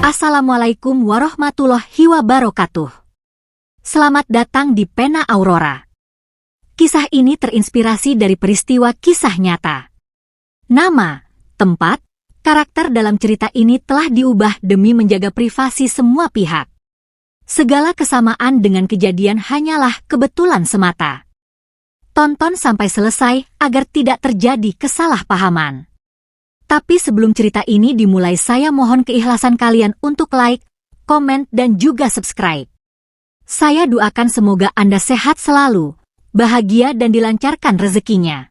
Assalamualaikum warahmatullahi wabarakatuh. Selamat datang di Pena Aurora. Kisah ini terinspirasi dari peristiwa kisah nyata. Nama, tempat, karakter dalam cerita ini telah diubah demi menjaga privasi semua pihak. Segala kesamaan dengan kejadian hanyalah kebetulan semata. Tonton sampai selesai agar tidak terjadi kesalahpahaman. Tapi sebelum cerita ini dimulai, saya mohon keikhlasan kalian untuk like, komen, dan juga subscribe. Saya doakan semoga Anda sehat selalu, bahagia dan dilancarkan rezekinya.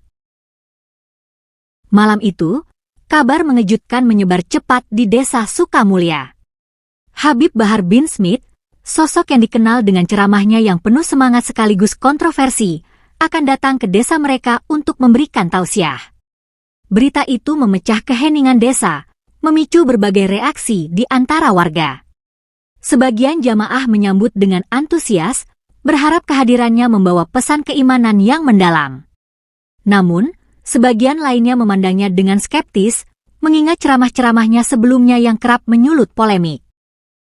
Malam itu, kabar mengejutkan menyebar cepat di desa Sukamulya. Habib Bahar bin Smith, sosok yang dikenal dengan ceramahnya yang penuh semangat sekaligus kontroversi, akan datang ke desa mereka untuk memberikan tausiah. Berita itu memecah keheningan desa, memicu berbagai reaksi di antara warga. Sebagian jamaah menyambut dengan antusias, berharap kehadirannya membawa pesan keimanan yang mendalam. Namun, sebagian lainnya memandangnya dengan skeptis, mengingat ceramah-ceramahnya sebelumnya yang kerap menyulut polemik.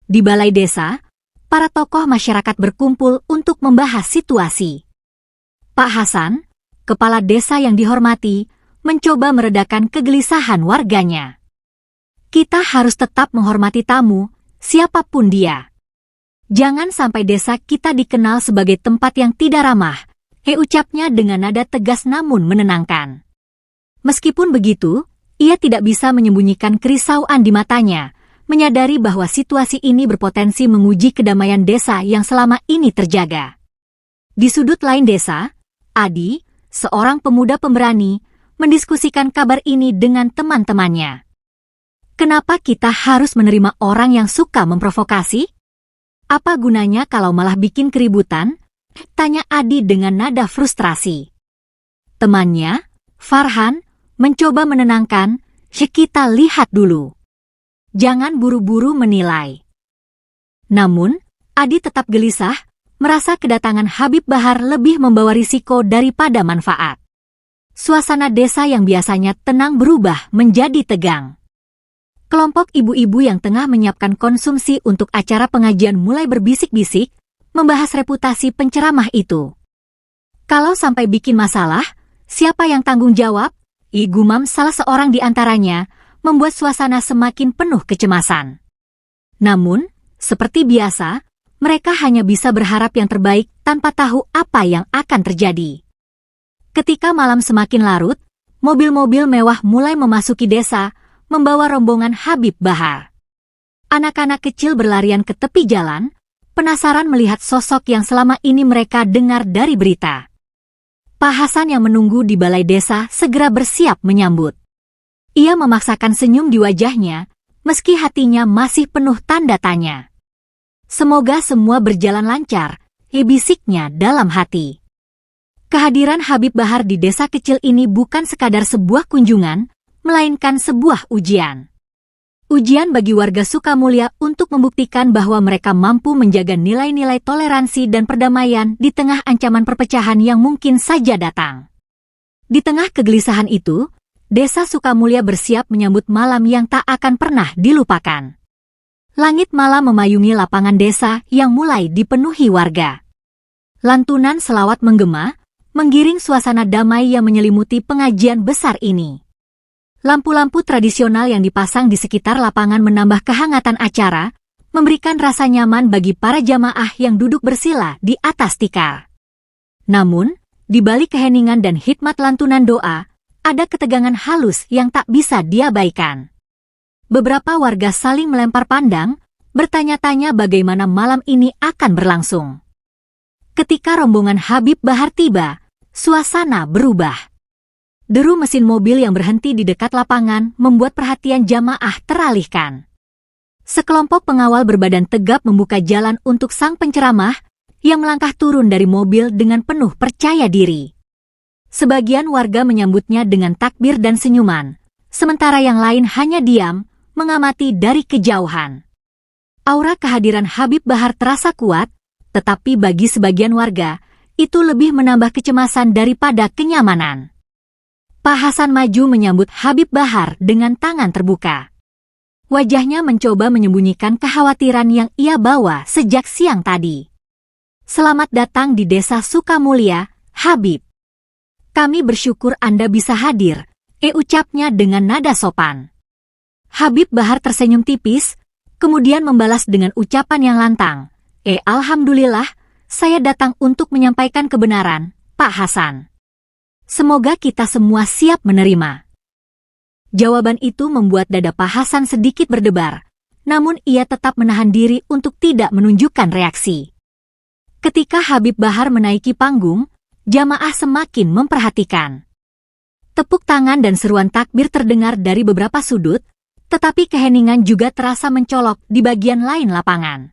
Di balai desa, para tokoh masyarakat berkumpul untuk membahas situasi. Pak Hasan, kepala desa yang dihormati, mencoba meredakan kegelisahan warganya. Kita harus tetap menghormati tamu, siapapun dia. Jangan sampai desa kita dikenal sebagai tempat yang tidak ramah, ucapnya dengan nada tegas namun menenangkan. Meskipun begitu, ia tidak bisa menyembunyikan kerisauan di matanya, menyadari bahwa situasi ini berpotensi menguji kedamaian desa yang selama ini terjaga. Di sudut lain desa, Adi, seorang pemuda pemberani, mendiskusikan kabar ini dengan teman-temannya. Kenapa kita harus menerima orang yang suka memprovokasi? Apa gunanya kalau malah bikin keributan? Tanya Adi dengan nada frustrasi. Temannya, Farhan, mencoba menenangkan, kita lihat dulu. Jangan buru-buru menilai. Namun, Adi tetap gelisah, merasa kedatangan Habib Bahar lebih membawa risiko daripada manfaat. Suasana desa yang biasanya tenang berubah menjadi tegang. Kelompok ibu-ibu yang tengah menyiapkan konsumsi untuk acara pengajian mulai berbisik-bisik, membahas reputasi penceramah itu. Kalau sampai bikin masalah, siapa yang tanggung jawab? Gumam salah seorang di antaranya, membuat suasana semakin penuh kecemasan. Namun, seperti biasa, mereka hanya bisa berharap yang terbaik tanpa tahu apa yang akan terjadi. Ketika malam semakin larut, mobil-mobil mewah mulai memasuki desa, membawa rombongan Habib Bahar. Anak-anak kecil berlarian ke tepi jalan, penasaran melihat sosok yang selama ini mereka dengar dari berita. Pak Hasan yang menunggu di balai desa segera bersiap menyambut. Ia memaksakan senyum di wajahnya, meski hatinya masih penuh tanda tanya. Semoga semua berjalan lancar, bisiknya dalam hati. Kehadiran Habib Bahar di desa kecil ini bukan sekadar sebuah kunjungan, melainkan sebuah ujian. Ujian bagi warga Sukamulya untuk membuktikan bahwa mereka mampu menjaga nilai-nilai toleransi dan perdamaian di tengah ancaman perpecahan yang mungkin saja datang. Di tengah kegelisahan itu, desa Sukamulya bersiap menyambut malam yang tak akan pernah dilupakan. Langit malam memayungi lapangan desa yang mulai dipenuhi warga. Lantunan selawat menggema, menggiring suasana damai yang menyelimuti pengajian besar ini. Lampu-lampu tradisional yang dipasang di sekitar lapangan menambah kehangatan acara, memberikan rasa nyaman bagi para jamaah yang duduk bersila di atas tikar. Namun, di balik keheningan dan hikmat lantunan doa, ada ketegangan halus yang tak bisa diabaikan. Beberapa warga saling melempar pandang, bertanya-tanya bagaimana malam ini akan berlangsung. Ketika rombongan Habib Bahar tiba, suasana berubah. Deru mesin mobil yang berhenti di dekat lapangan membuat perhatian jamaah teralihkan. Sekelompok pengawal berbadan tegap membuka jalan untuk sang penceramah yang melangkah turun dari mobil dengan penuh percaya diri. Sebagian warga menyambutnya dengan takbir dan senyuman, sementara yang lain hanya diam, mengamati dari kejauhan. Aura kehadiran Habib Bahar terasa kuat, tetapi bagi sebagian warga, itu lebih menambah kecemasan daripada kenyamanan. Pak Hasan maju menyambut Habib Bahar dengan tangan terbuka. Wajahnya mencoba menyembunyikan kekhawatiran yang ia bawa sejak siang tadi. Selamat datang di Desa Sukamulya, Habib. Kami bersyukur Anda bisa hadir, ucapnya dengan nada sopan. Habib Bahar tersenyum tipis, kemudian membalas dengan ucapan yang lantang. Alhamdulillah, saya datang untuk menyampaikan kebenaran, Pak Hasan. Semoga kita semua siap menerima. Jawaban itu membuat dada Pak Hasan sedikit berdebar, namun ia tetap menahan diri untuk tidak menunjukkan reaksi. Ketika Habib Bahar menaiki panggung, jamaah semakin memperhatikan. Tepuk tangan dan seruan takbir terdengar dari beberapa sudut, tetapi keheningan juga terasa mencolok di bagian lain lapangan.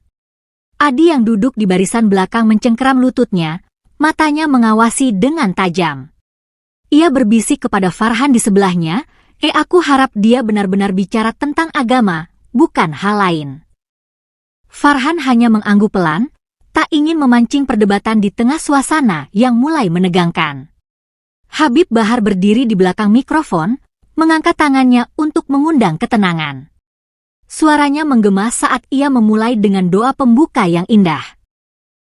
Adi yang duduk di barisan belakang mencengkeram lututnya, matanya mengawasi dengan tajam. Ia berbisik kepada Farhan di sebelahnya, aku harap dia benar-benar bicara tentang agama, bukan hal lain. Farhan hanya mengangguk pelan, tak ingin memancing perdebatan di tengah suasana yang mulai menegangkan. Habib Bahar berdiri di belakang mikrofon, mengangkat tangannya untuk mengundang ketenangan. Suaranya menggema saat ia memulai dengan doa pembuka yang indah.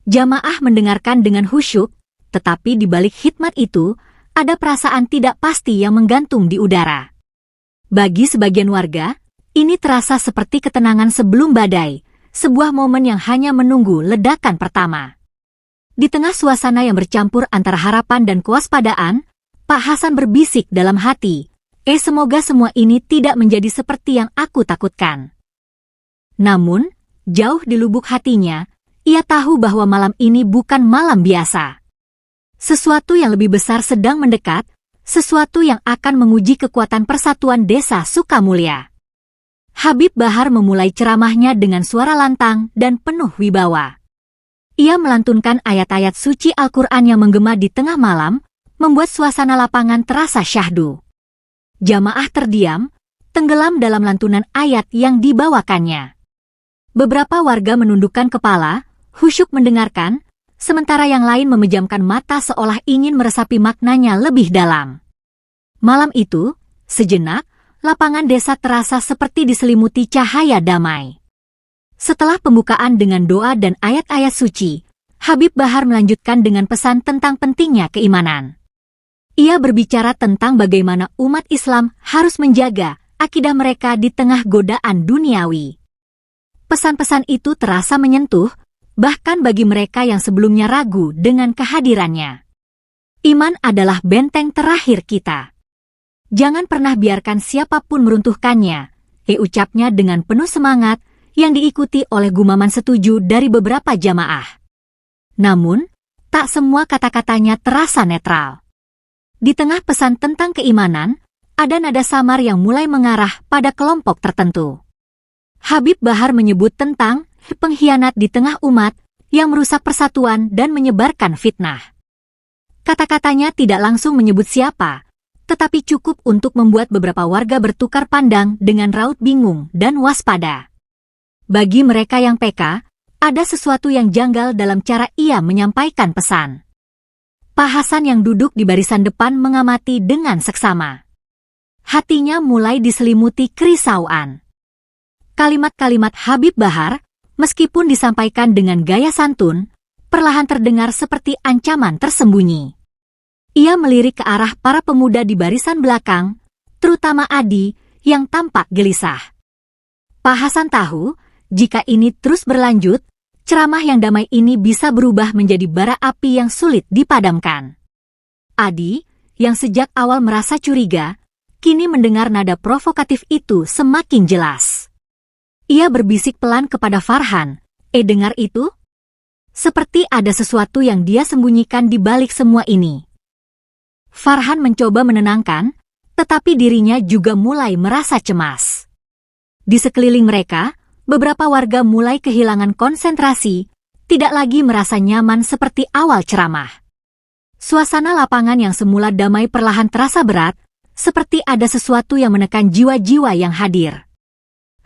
Jamaah mendengarkan dengan khusyuk, tetapi di balik hikmat itu, ada perasaan tidak pasti yang menggantung di udara. Bagi sebagian warga, ini terasa seperti ketenangan sebelum badai, sebuah momen yang hanya menunggu ledakan pertama. Di tengah suasana yang bercampur antara harapan dan kewaspadaan, Pak Hasan berbisik dalam hati, semoga semua ini tidak menjadi seperti yang aku takutkan. Namun, jauh di lubuk hatinya, ia tahu bahwa malam ini bukan malam biasa. Sesuatu yang lebih besar sedang mendekat, sesuatu yang akan menguji kekuatan persatuan Desa Sukamulya. Habib Bahar memulai ceramahnya dengan suara lantang dan penuh wibawa. Ia melantunkan ayat-ayat suci Al-Quran yang menggema di tengah malam, membuat suasana lapangan terasa syahdu. Jamaah terdiam, tenggelam dalam lantunan ayat yang dibawakannya. Beberapa warga menundukkan kepala, khusyuk mendengarkan, sementara yang lain memejamkan mata seolah ingin meresapi maknanya lebih dalam. Malam itu, sejenak, lapangan desa terasa seperti diselimuti cahaya damai. Setelah pembukaan dengan doa dan ayat-ayat suci, Habib Bahar melanjutkan dengan pesan tentang pentingnya keimanan. Ia berbicara tentang bagaimana umat Islam harus menjaga akidah mereka di tengah godaan duniawi. Pesan-pesan itu terasa menyentuh, bahkan bagi mereka yang sebelumnya ragu dengan kehadirannya. Iman adalah benteng terakhir kita. Jangan pernah biarkan siapapun meruntuhkannya, ucapnya dengan penuh semangat yang diikuti oleh gumaman setuju dari beberapa jamaah. Namun, tak semua kata-katanya terasa netral. Di tengah pesan tentang keimanan, ada nada samar yang mulai mengarah pada kelompok tertentu. Habib Bahar menyebut tentang pengkhianat di tengah umat yang merusak persatuan dan menyebarkan fitnah. Kata-katanya tidak langsung menyebut siapa, tetapi cukup untuk membuat beberapa warga bertukar pandang dengan raut bingung dan waspada. Bagi mereka yang peka, ada sesuatu yang janggal dalam cara ia menyampaikan pesan. Pak Hasan yang duduk di barisan depan mengamati dengan seksama. Hatinya mulai diselimuti kerisauan. Kalimat-kalimat Habib Bahar, meskipun disampaikan dengan gaya santun, perlahan terdengar seperti ancaman tersembunyi. Ia melirik ke arah para pemuda di barisan belakang, terutama Adi, yang tampak gelisah. Pak Hasan tahu, jika ini terus berlanjut, ceramah yang damai ini bisa berubah menjadi bara api yang sulit dipadamkan. Adi, yang sejak awal merasa curiga, kini mendengar nada provokatif itu semakin jelas. Ia berbisik pelan kepada Farhan, dengar itu? Seperti ada sesuatu yang dia sembunyikan di balik semua ini. Farhan mencoba menenangkan, tetapi dirinya juga mulai merasa cemas. Di sekeliling mereka, beberapa warga mulai kehilangan konsentrasi, tidak lagi merasa nyaman seperti awal ceramah. Suasana lapangan yang semula damai perlahan terasa berat, seperti ada sesuatu yang menekan jiwa-jiwa yang hadir.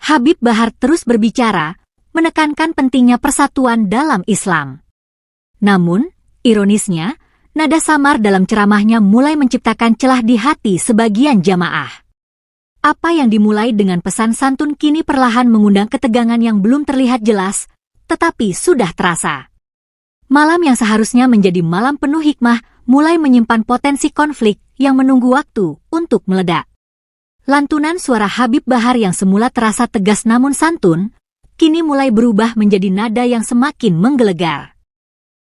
Habib Bahar terus berbicara, menekankan pentingnya persatuan dalam Islam. Namun, ironisnya, nada samar dalam ceramahnya mulai menciptakan celah di hati sebagian jamaah. Apa yang dimulai dengan pesan santun kini perlahan mengundang ketegangan yang belum terlihat jelas, tetapi sudah terasa. Malam yang seharusnya menjadi malam penuh hikmah mulai menyimpan potensi konflik yang menunggu waktu untuk meledak. Lantunan suara Habib Bahar yang semula terasa tegas namun santun, kini mulai berubah menjadi nada yang semakin menggelegar.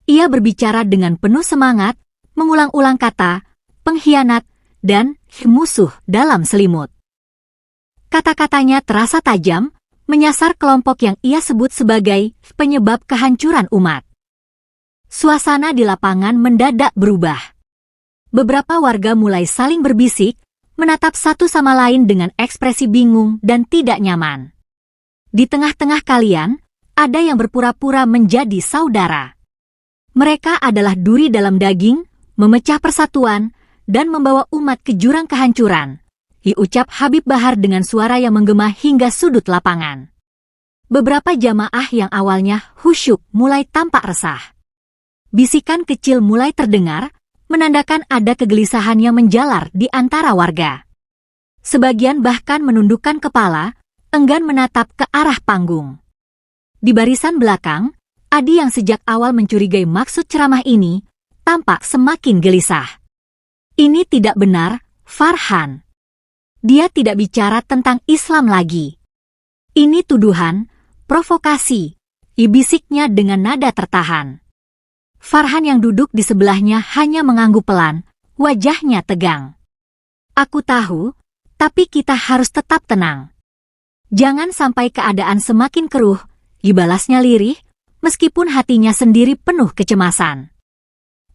Ia berbicara dengan penuh semangat, mengulang-ulang kata, pengkhianat, dan musuh dalam selimut. Kata-katanya terasa tajam, menyasar kelompok yang ia sebut sebagai penyebab kehancuran umat. Suasana di lapangan mendadak berubah. Beberapa warga mulai saling berbisik, menatap satu sama lain dengan ekspresi bingung dan tidak nyaman. Di tengah-tengah kalian, ada yang berpura-pura menjadi saudara. Mereka adalah duri dalam daging, memecah persatuan, dan membawa umat ke jurang kehancuran, diucap Habib Bahar dengan suara yang menggema hingga sudut lapangan. Beberapa jamaah yang awalnya khusyuk mulai tampak resah. Bisikan kecil mulai terdengar, menandakan ada kegelisahan yang menjalar di antara warga. Sebagian bahkan menundukkan kepala, enggan menatap ke arah panggung. Di barisan belakang, Adi yang sejak awal mencurigai maksud ceramah ini, tampak semakin gelisah. Ini tidak benar, Farhan. Dia tidak bicara tentang Islam lagi. Ini tuduhan, provokasi, bisiknya dengan nada tertahan. Farhan yang duduk di sebelahnya hanya mengangguk pelan, wajahnya tegang. Aku tahu, tapi kita harus tetap tenang. Jangan sampai keadaan semakin keruh, dibalasnya lirih, meskipun hatinya sendiri penuh kecemasan.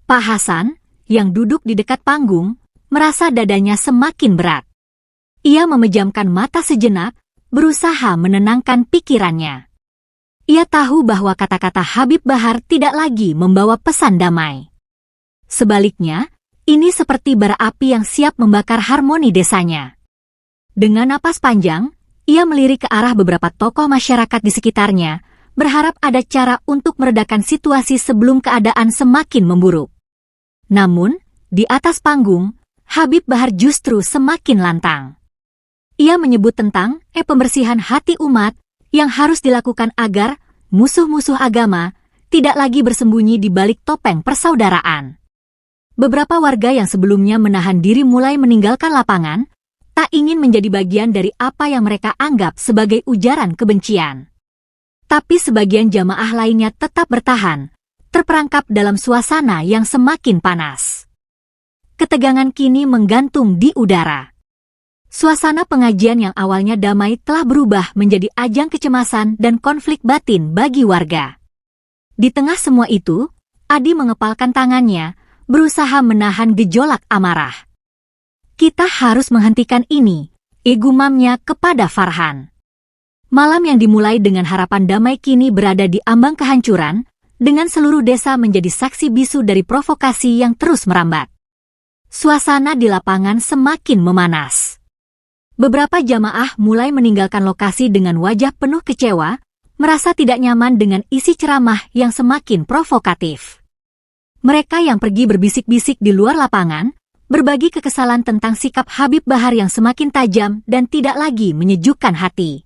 Pak Hasan, yang duduk di dekat panggung, merasa dadanya semakin berat. Ia memejamkan mata sejenak, berusaha menenangkan pikirannya. Ia tahu bahwa kata-kata Habib Bahar tidak lagi membawa pesan damai. Sebaliknya, ini seperti bara api yang siap membakar harmoni desanya. Dengan napas panjang, ia melirik ke arah beberapa tokoh masyarakat di sekitarnya, berharap ada cara untuk meredakan situasi sebelum keadaan semakin memburuk. Namun, di atas panggung, Habib Bahar justru semakin lantang. Ia menyebut tentang pembersihan hati umat yang harus dilakukan agar musuh-musuh agama tidak lagi bersembunyi di balik topeng persaudaraan. Beberapa warga yang sebelumnya menahan diri mulai meninggalkan lapangan, tak ingin menjadi bagian dari apa yang mereka anggap sebagai ujaran kebencian. Tapi sebagian jamaah lainnya tetap bertahan, terperangkap dalam suasana yang semakin panas. Ketegangan kini menggantung di udara. Suasana pengajian yang awalnya damai telah berubah menjadi ajang kecemasan dan konflik batin bagi warga. Di tengah semua itu, Adi mengepalkan tangannya, berusaha menahan gejolak amarah. Kita harus menghentikan ini, gumamnya kepada Farhan. Malam yang dimulai dengan harapan damai kini berada di ambang kehancuran, dengan seluruh desa menjadi saksi bisu dari provokasi yang terus merambat. Suasana di lapangan semakin memanas. Beberapa jamaah mulai meninggalkan lokasi dengan wajah penuh kecewa, merasa tidak nyaman dengan isi ceramah yang semakin provokatif. Mereka yang pergi berbisik-bisik di luar lapangan, berbagi kekesalan tentang sikap Habib Bahar yang semakin tajam dan tidak lagi menyejukkan hati.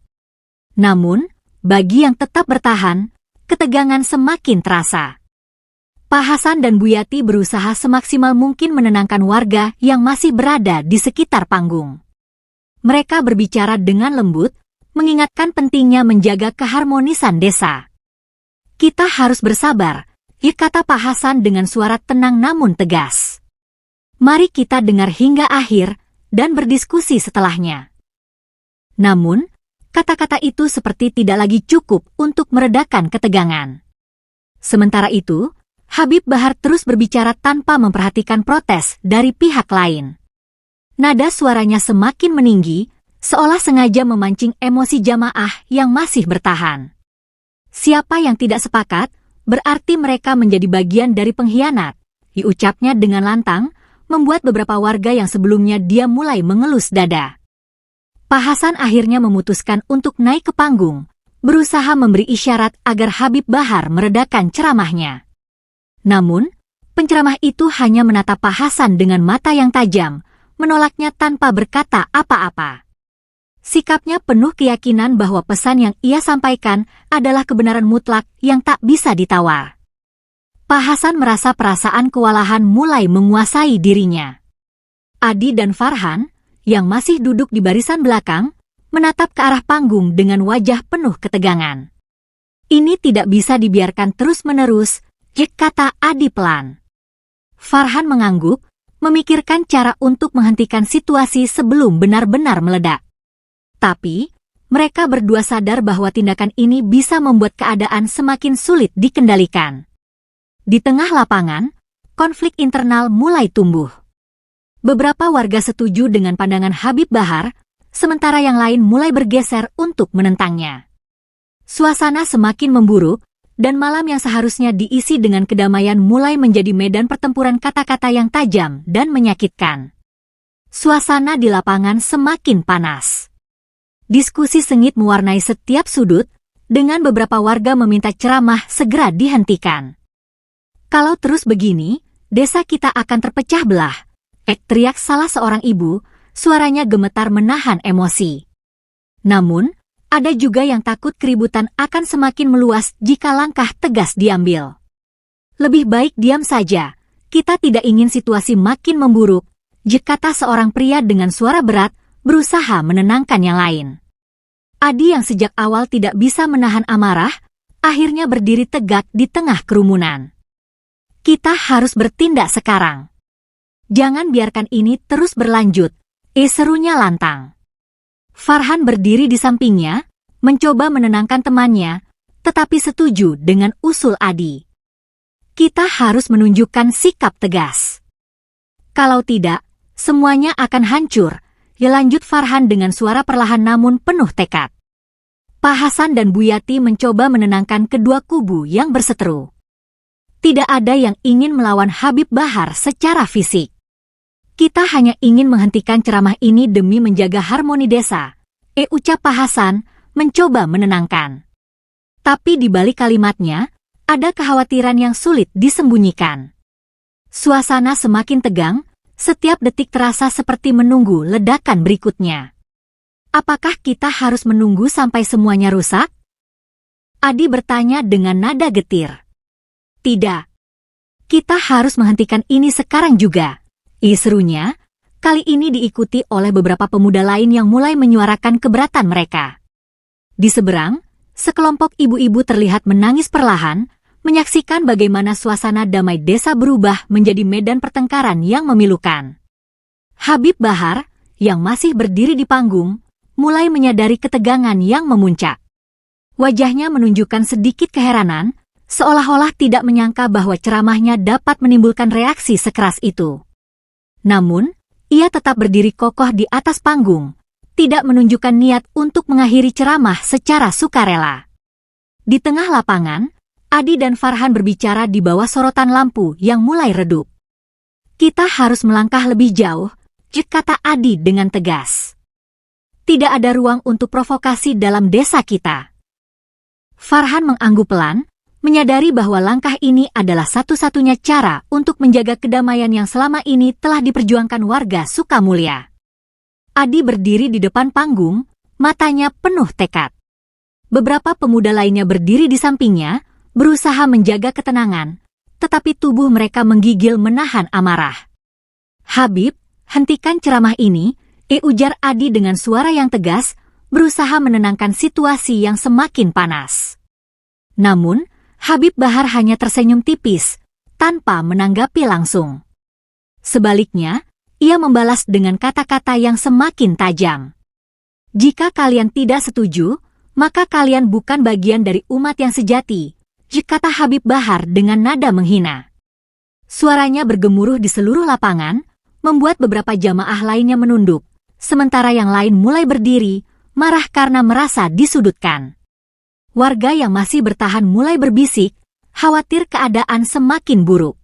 Namun, bagi yang tetap bertahan, ketegangan semakin terasa. Pak Hasan dan Bu Yati berusaha semaksimal mungkin menenangkan warga yang masih berada di sekitar panggung. Mereka berbicara dengan lembut, mengingatkan pentingnya menjaga keharmonisan desa. Kita harus bersabar, kata Pak Hasan dengan suara tenang namun tegas. Mari kita dengar hingga akhir dan berdiskusi setelahnya. Namun, kata-kata itu seperti tidak lagi cukup untuk meredakan ketegangan. Sementara itu, Habib Bahar terus berbicara tanpa memperhatikan protes dari pihak lain. Nada suaranya semakin meninggi, seolah sengaja memancing emosi jamaah yang masih bertahan. Siapa yang tidak sepakat, berarti mereka menjadi bagian dari pengkhianat, diucapnya dengan lantang, membuat beberapa warga yang sebelumnya dia mulai mengelus dada. Pak Hasan akhirnya memutuskan untuk naik ke panggung, berusaha memberi isyarat agar Habib Bahar meredakan ceramahnya. Namun, penceramah itu hanya menatap Pak Hasan dengan mata yang tajam, menolaknya tanpa berkata apa-apa. Sikapnya penuh keyakinan bahwa pesan yang ia sampaikan adalah kebenaran mutlak yang tak bisa ditawar. Pak Hasan merasa perasaan kewalahan mulai menguasai dirinya. Adi dan Farhan, yang masih duduk di barisan belakang, menatap ke arah panggung dengan wajah penuh ketegangan. Ini tidak bisa dibiarkan terus-menerus, kata Adi pelan. Farhan mengangguk, memikirkan cara untuk menghentikan situasi sebelum benar-benar meledak. Tapi, mereka berdua sadar bahwa tindakan ini bisa membuat keadaan semakin sulit dikendalikan. Di tengah lapangan, konflik internal mulai tumbuh. Beberapa warga setuju dengan pandangan Habib Bahar, sementara yang lain mulai bergeser untuk menentangnya. Suasana semakin memburuk, dan malam yang seharusnya diisi dengan kedamaian mulai menjadi medan pertempuran kata-kata yang tajam dan menyakitkan. Suasana di lapangan semakin panas. Diskusi sengit mewarnai setiap sudut, dengan beberapa warga meminta ceramah segera dihentikan. Kalau terus begini, desa kita akan terpecah belah, teriak salah seorang ibu, suaranya gemetar menahan emosi. Namun, ada juga yang takut keributan akan semakin meluas jika langkah tegas diambil. Lebih baik diam saja, kita tidak ingin situasi makin memburuk, kata seorang pria dengan suara berat, berusaha menenangkan yang lain. Adi yang sejak awal tidak bisa menahan amarah, akhirnya berdiri tegak di tengah kerumunan. Kita harus bertindak sekarang. Jangan biarkan ini terus berlanjut, serunya lantang. Farhan berdiri di sampingnya, mencoba menenangkan temannya, tetapi setuju dengan usul Adi. Kita harus menunjukkan sikap tegas. Kalau tidak, semuanya akan hancur, lanjut Farhan dengan suara perlahan namun penuh tekad. Pak Hasan dan Bu Yati mencoba menenangkan kedua kubu yang berseteru. Tidak ada yang ingin melawan Habib Bahar secara fisik. Kita hanya ingin menghentikan ceramah ini demi menjaga harmoni desa, ucap Pak Hasan, mencoba menenangkan. Tapi di balik kalimatnya, ada kekhawatiran yang sulit disembunyikan. Suasana semakin tegang, setiap detik terasa seperti menunggu ledakan berikutnya. Apakah kita harus menunggu sampai semuanya rusak? Adi bertanya dengan nada getir. Tidak. Kita harus menghentikan ini sekarang juga. Serunya, kali ini diikuti oleh beberapa pemuda lain yang mulai menyuarakan keberatan mereka. Di seberang, sekelompok ibu-ibu terlihat menangis perlahan, menyaksikan bagaimana suasana damai desa berubah menjadi medan pertengkaran yang memilukan. Habib Bahar, yang masih berdiri di panggung, mulai menyadari ketegangan yang memuncak. Wajahnya menunjukkan sedikit keheranan, seolah-olah tidak menyangka bahwa ceramahnya dapat menimbulkan reaksi sekeras itu. Namun, ia tetap berdiri kokoh di atas panggung, tidak menunjukkan niat untuk mengakhiri ceramah secara sukarela. Di tengah lapangan, Adi dan Farhan berbicara di bawah sorotan lampu yang mulai redup. Kita harus melangkah lebih jauh, kata Adi dengan tegas. Tidak ada ruang untuk provokasi dalam desa kita. Farhan mengangguk pelan, menyadari bahwa langkah ini adalah satu-satunya cara untuk menjaga kedamaian yang selama ini telah diperjuangkan warga Sukamulya. Adi berdiri di depan panggung, matanya penuh tekad. Beberapa pemuda lainnya berdiri di sampingnya, berusaha menjaga ketenangan, tetapi tubuh mereka menggigil menahan amarah. Habib, hentikan ceramah ini, ujar Adi dengan suara yang tegas, berusaha menenangkan situasi yang semakin panas. Namun, Habib Bahar hanya tersenyum tipis, tanpa menanggapi langsung. Sebaliknya, ia membalas dengan kata-kata yang semakin tajam. Jika kalian tidak setuju, maka kalian bukan bagian dari umat yang sejati, kata Habib Bahar dengan nada menghina. Suaranya bergemuruh di seluruh lapangan, membuat beberapa jamaah lainnya menunduk, sementara yang lain mulai berdiri, marah karena merasa disudutkan. Warga yang masih bertahan mulai berbisik, khawatir keadaan semakin buruk.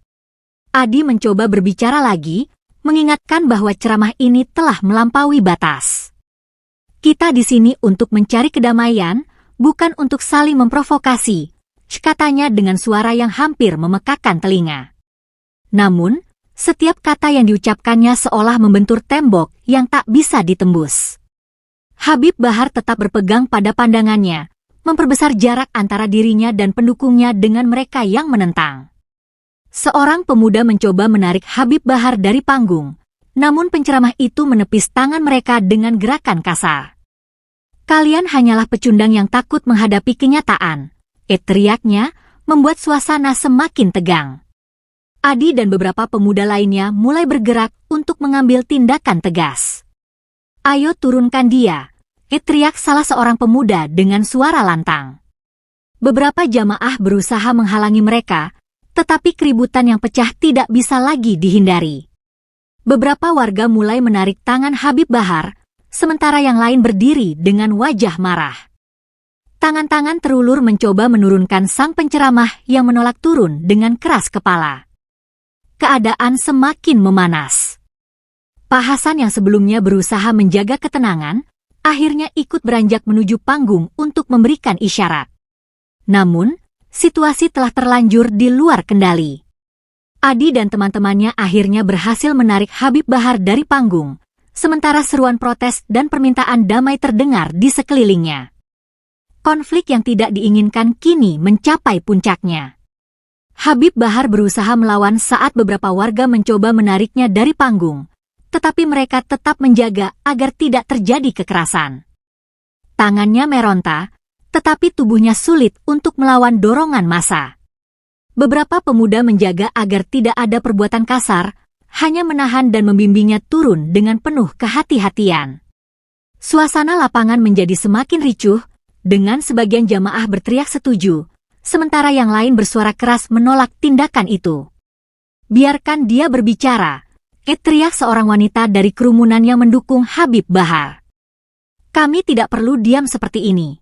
Adi mencoba berbicara lagi, mengingatkan bahwa ceramah ini telah melampaui batas. Kita di sini untuk mencari kedamaian, bukan untuk saling memprovokasi, katanya dengan suara yang hampir memekakkan telinga. Namun, setiap kata yang diucapkannya seolah membentur tembok yang tak bisa ditembus. Habib Bahar tetap berpegang pada pandangannya, memperbesar jarak antara dirinya dan pendukungnya dengan mereka yang menentang. Seorang pemuda mencoba menarik Habib Bahar dari panggung, namun penceramah itu menepis tangan mereka dengan gerakan kasar. "Kalian hanyalah pecundang yang takut menghadapi kenyataan," teriaknya, membuat suasana semakin tegang. Adi dan beberapa pemuda lainnya mulai bergerak untuk mengambil tindakan tegas. "Ayo turunkan dia," teriak salah seorang pemuda dengan suara lantang. Beberapa jamaah berusaha menghalangi mereka, tetapi keributan yang pecah tidak bisa lagi dihindari. Beberapa warga mulai menarik tangan Habib Bahar, sementara yang lain berdiri dengan wajah marah. Tangan-tangan terulur mencoba menurunkan sang penceramah yang menolak turun dengan keras kepala. Keadaan semakin memanas. Pak Hasan yang sebelumnya berusaha menjaga ketenangan, akhirnya ikut beranjak menuju panggung untuk memberikan isyarat. Namun, situasi telah terlanjur di luar kendali. Adi dan teman-temannya akhirnya berhasil menarik Habib Bahar dari panggung, sementara seruan protes dan permintaan damai terdengar di sekelilingnya. Konflik yang tidak diinginkan kini mencapai puncaknya. Habib Bahar berusaha melawan saat beberapa warga mencoba menariknya dari panggung, tetapi mereka tetap menjaga agar tidak terjadi kekerasan. Tangannya meronta, tetapi tubuhnya sulit untuk melawan dorongan massa. Beberapa pemuda menjaga agar tidak ada perbuatan kasar, hanya menahan dan membimbingnya turun dengan penuh kehati-hatian. Suasana lapangan menjadi semakin ricuh, dengan sebagian jamaah berteriak setuju, sementara yang lain bersuara keras menolak tindakan itu. "Biarkan dia berbicara," teriak seorang wanita dari kerumunan yang mendukung Habib Bahar. "Kami tidak perlu diam seperti ini."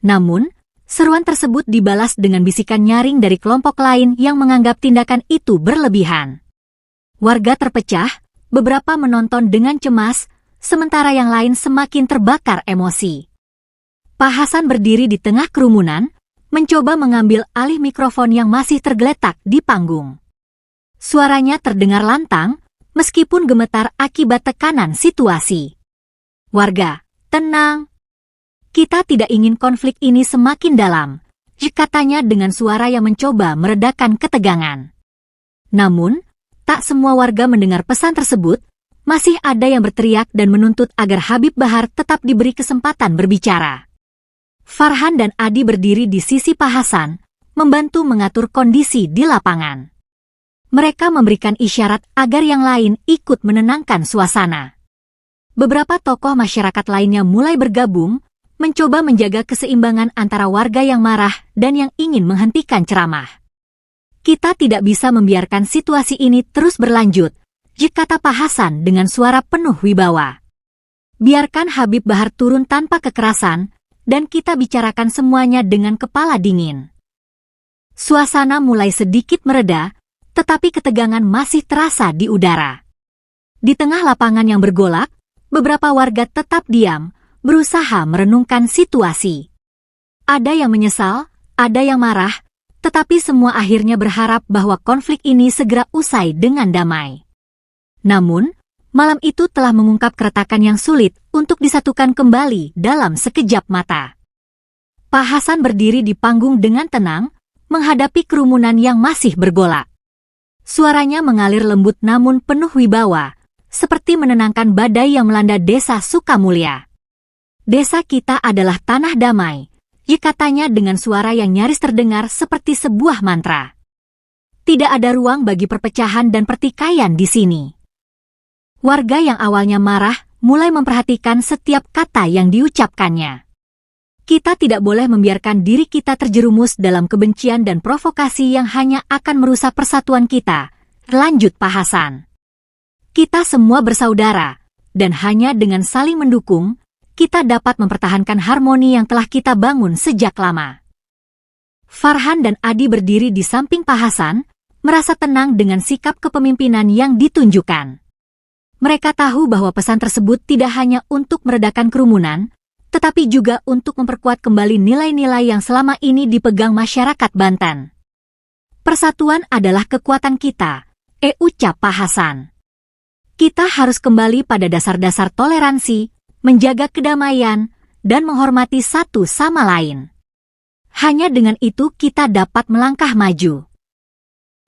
Namun, seruan tersebut dibalas dengan bisikan nyaring dari kelompok lain yang menganggap tindakan itu berlebihan. Warga terpecah, beberapa menonton dengan cemas, sementara yang lain semakin terbakar emosi. Pak Hasan berdiri di tengah kerumunan, mencoba mengambil alih mikrofon yang masih tergeletak di panggung. Suaranya terdengar lantang, meskipun gemetar akibat tekanan situasi. "Warga, tenang. Kita tidak ingin konflik ini semakin dalam," katanya dengan suara yang mencoba meredakan ketegangan. Namun, tak semua warga mendengar pesan tersebut, masih ada yang berteriak dan menuntut agar Habib Bahar tetap diberi kesempatan berbicara. Farhan dan Adi berdiri di sisi Pak Hasan, membantu mengatur kondisi di lapangan. Mereka memberikan isyarat agar yang lain ikut menenangkan suasana. Beberapa tokoh masyarakat lainnya mulai bergabung, mencoba menjaga keseimbangan antara warga yang marah dan yang ingin menghentikan ceramah. "Kita tidak bisa membiarkan situasi ini terus berlanjut," kata Pak Hasan dengan suara penuh wibawa. "Biarkan Habib Bahar turun tanpa kekerasan, dan kita bicarakan semuanya dengan kepala dingin." Suasana mulai sedikit mereda, tetapi ketegangan masih terasa di udara. Di tengah lapangan yang bergolak, beberapa warga tetap diam, berusaha merenungkan situasi. Ada yang menyesal, ada yang marah, tetapi semua akhirnya berharap bahwa konflik ini segera usai dengan damai. Namun, malam itu telah mengungkap keretakan yang sulit untuk disatukan kembali dalam sekejap mata. Pak Hasan berdiri di panggung dengan tenang, menghadapi kerumunan yang masih bergolak. Suaranya mengalir lembut namun penuh wibawa, seperti menenangkan badai yang melanda desa Sukamulya. "Desa kita adalah tanah damai," katanya dengan suara yang nyaris terdengar seperti sebuah mantra. "Tidak ada ruang bagi perpecahan dan pertikaian di sini." Warga yang awalnya marah mulai memperhatikan setiap kata yang diucapkannya. "Kita tidak boleh membiarkan diri kita terjerumus dalam kebencian dan provokasi yang hanya akan merusak persatuan kita," lanjut Pak Hasan. "Kita semua bersaudara, dan hanya dengan saling mendukung, kita dapat mempertahankan harmoni yang telah kita bangun sejak lama." Farhan dan Adi berdiri di samping Pak Hasan, merasa tenang dengan sikap kepemimpinan yang ditunjukkan. Mereka tahu bahwa pesan tersebut tidak hanya untuk meredakan kerumunan, tetapi juga untuk memperkuat kembali nilai-nilai yang selama ini dipegang masyarakat Banten. "Persatuan adalah kekuatan kita," ucap Pak Hasan. "Kita harus kembali pada dasar-dasar toleransi, menjaga kedamaian, dan menghormati satu sama lain. Hanya dengan itu kita dapat melangkah maju.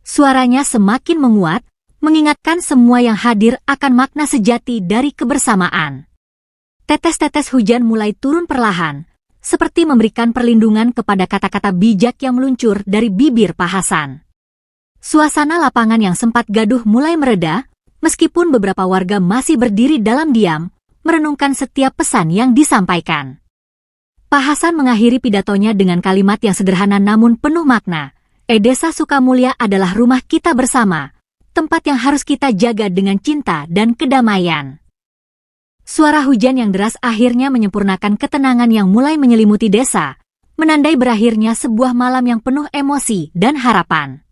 Suaranya semakin menguat, mengingatkan semua yang hadir akan makna sejati dari kebersamaan. Tetes-tetes hujan mulai turun perlahan, seperti memberikan perlindungan kepada kata-kata bijak yang meluncur dari bibir Pak Hasan. Suasana lapangan yang sempat gaduh mulai mereda, meskipun beberapa warga masih berdiri dalam diam, merenungkan setiap pesan yang disampaikan. Pak Hasan mengakhiri pidatonya dengan kalimat yang sederhana namun penuh makna. Desa Sukamulya adalah rumah kita bersama, tempat yang harus kita jaga dengan cinta dan kedamaian. Suara hujan yang deras akhirnya menyempurnakan ketenangan yang mulai menyelimuti desa, menandai berakhirnya sebuah malam yang penuh emosi dan harapan.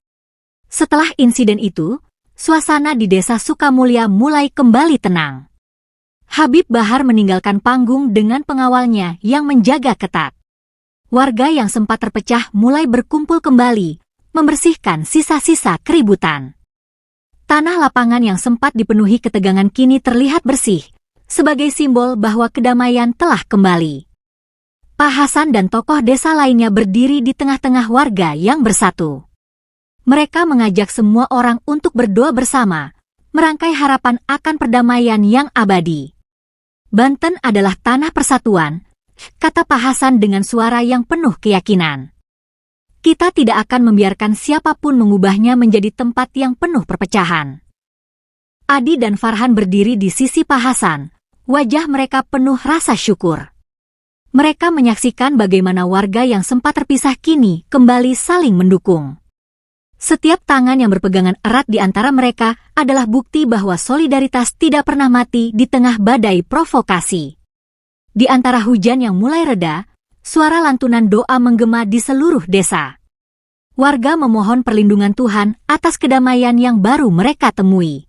Setelah insiden itu, suasana di Desa Sukamulya mulai kembali tenang. Habib Bahar meninggalkan panggung dengan pengawalnya yang menjaga ketat. Warga yang sempat terpecah mulai berkumpul kembali, membersihkan sisa-sisa keributan. Tanah lapangan yang sempat dipenuhi ketegangan kini terlihat bersih, sebagai simbol bahwa kedamaian telah kembali. Pak Hasan dan tokoh desa lainnya berdiri di tengah-tengah warga yang bersatu. Mereka mengajak semua orang untuk berdoa bersama, merangkai harapan akan perdamaian yang abadi. Banten adalah tanah persatuan, kata Pak Hasan dengan suara yang penuh keyakinan. Kita tidak akan membiarkan siapapun mengubahnya menjadi tempat yang penuh perpecahan. Adi dan Farhan berdiri di sisi Pak Hasan, wajah mereka penuh rasa syukur. Mereka menyaksikan bagaimana warga yang sempat terpisah kini kembali saling mendukung. Setiap tangan yang berpegangan erat di antara mereka adalah bukti bahwa solidaritas tidak pernah mati di tengah badai provokasi. Di antara hujan yang mulai reda, suara lantunan doa menggema di seluruh desa. Warga memohon perlindungan Tuhan atas kedamaian yang baru mereka temui.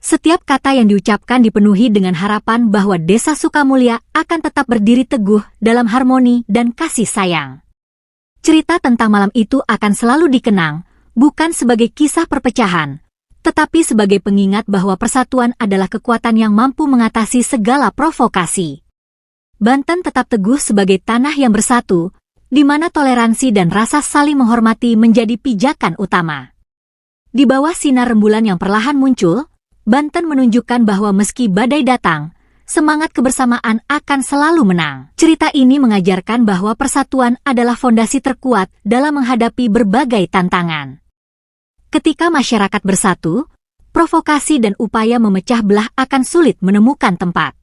Setiap kata yang diucapkan dipenuhi dengan harapan bahwa Desa Sukamulya akan tetap berdiri teguh dalam harmoni dan kasih sayang. Cerita tentang malam itu akan selalu dikenang, bukan sebagai kisah perpecahan, tetapi sebagai pengingat bahwa persatuan adalah kekuatan yang mampu mengatasi segala provokasi. Banten tetap teguh sebagai tanah yang bersatu, di mana toleransi dan rasa saling menghormati menjadi pijakan utama. Di bawah sinar rembulan yang perlahan muncul, Banten menunjukkan bahwa meski badai datang, semangat kebersamaan akan selalu menang. Cerita ini mengajarkan bahwa persatuan adalah fondasi terkuat dalam menghadapi berbagai tantangan. Ketika masyarakat bersatu, provokasi dan upaya memecah belah akan sulit menemukan tempat.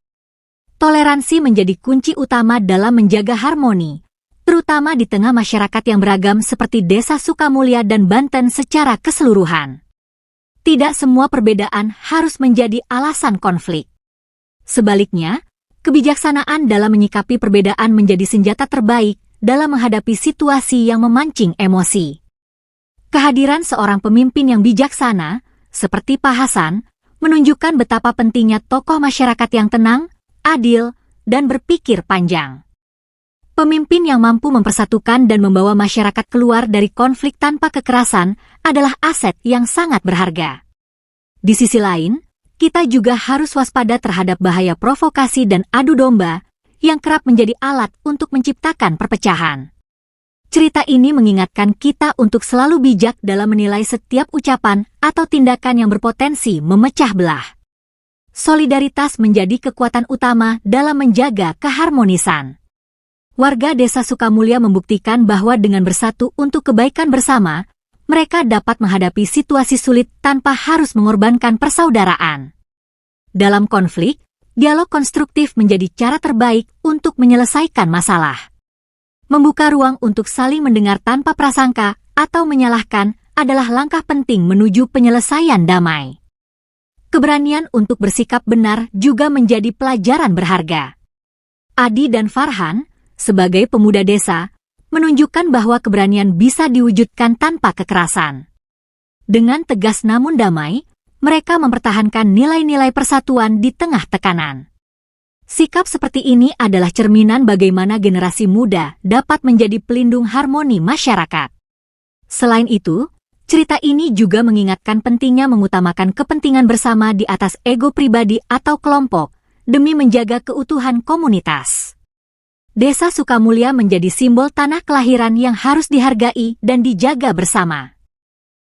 Toleransi menjadi kunci utama dalam menjaga harmoni, terutama di tengah masyarakat yang beragam seperti Desa Sukamulya dan Banten secara keseluruhan. Tidak semua perbedaan harus menjadi alasan konflik. Sebaliknya, kebijaksanaan dalam menyikapi perbedaan menjadi senjata terbaik dalam menghadapi situasi yang memancing emosi. Kehadiran seorang pemimpin yang bijaksana, seperti Pak Hasan, menunjukkan betapa pentingnya tokoh masyarakat yang tenang, adil, dan berpikir panjang. Pemimpin yang mampu mempersatukan dan membawa masyarakat keluar dari konflik tanpa kekerasan adalah aset yang sangat berharga. Di sisi lain, kita juga harus waspada terhadap bahaya provokasi dan adu domba yang kerap menjadi alat untuk menciptakan perpecahan. Cerita ini mengingatkan kita untuk selalu bijak dalam menilai setiap ucapan atau tindakan yang berpotensi memecah belah. Solidaritas menjadi kekuatan utama dalam menjaga keharmonisan. Warga Desa Sukamulya membuktikan bahwa dengan bersatu untuk kebaikan bersama, mereka dapat menghadapi situasi sulit tanpa harus mengorbankan persaudaraan. Dalam konflik, dialog konstruktif menjadi cara terbaik untuk menyelesaikan masalah. Membuka ruang untuk saling mendengar tanpa prasangka atau menyalahkan adalah langkah penting menuju penyelesaian damai. Keberanian untuk bersikap benar juga menjadi pelajaran berharga. Adi dan Farhan, sebagai pemuda desa, menunjukkan bahwa keberanian bisa diwujudkan tanpa kekerasan. Dengan tegas namun damai, mereka mempertahankan nilai-nilai persatuan di tengah tekanan. Sikap seperti ini adalah cerminan bagaimana generasi muda dapat menjadi pelindung harmoni masyarakat. Selain itu, cerita ini juga mengingatkan pentingnya mengutamakan kepentingan bersama di atas ego pribadi atau kelompok, demi menjaga keutuhan komunitas. Desa Sukamulya menjadi simbol tanah kelahiran yang harus dihargai dan dijaga bersama.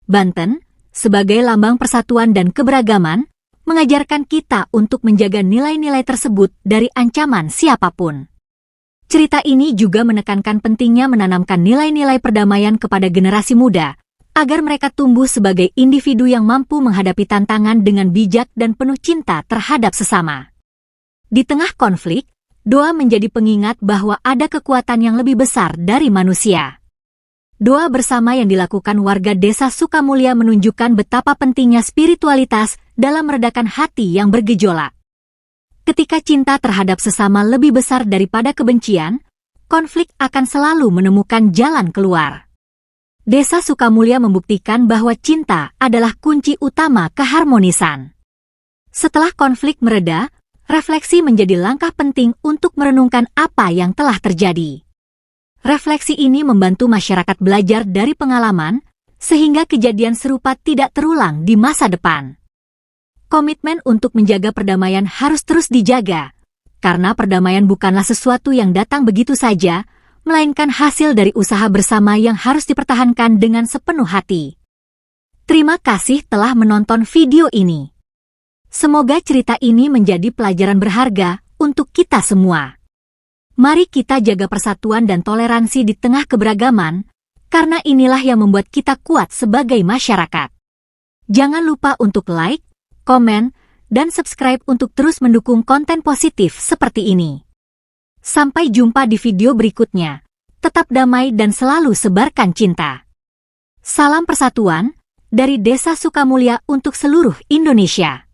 Banten, sebagai lambang persatuan dan keberagaman, mengajarkan kita untuk menjaga nilai-nilai tersebut dari ancaman siapapun. Cerita ini juga menekankan pentingnya menanamkan nilai-nilai perdamaian kepada generasi muda, agar mereka tumbuh sebagai individu yang mampu menghadapi tantangan dengan bijak dan penuh cinta terhadap sesama. Di tengah konflik, doa menjadi pengingat bahwa ada kekuatan yang lebih besar dari manusia. Doa bersama yang dilakukan warga desa Sukamulya menunjukkan betapa pentingnya spiritualitas dalam meredakan hati yang bergejolak. Ketika cinta terhadap sesama lebih besar daripada kebencian, konflik akan selalu menemukan jalan keluar. Desa Sukamulya membuktikan bahwa cinta adalah kunci utama keharmonisan. Setelah konflik mereda, refleksi menjadi langkah penting untuk merenungkan apa yang telah terjadi. Refleksi ini membantu masyarakat belajar dari pengalaman, sehingga kejadian serupa tidak terulang di masa depan. Komitmen untuk menjaga perdamaian harus terus dijaga, karena perdamaian bukanlah sesuatu yang datang begitu saja, melainkan hasil dari usaha bersama yang harus dipertahankan dengan sepenuh hati. Terima kasih telah menonton video ini. Semoga cerita ini menjadi pelajaran berharga untuk kita semua. Mari kita jaga persatuan dan toleransi di tengah keberagaman, karena inilah yang membuat kita kuat sebagai masyarakat. Jangan lupa untuk like, komen, dan subscribe untuk terus mendukung konten positif seperti ini. Sampai jumpa di video berikutnya. Tetap damai dan selalu sebarkan cinta. Salam persatuan dari Desa Sukamulya untuk seluruh Indonesia.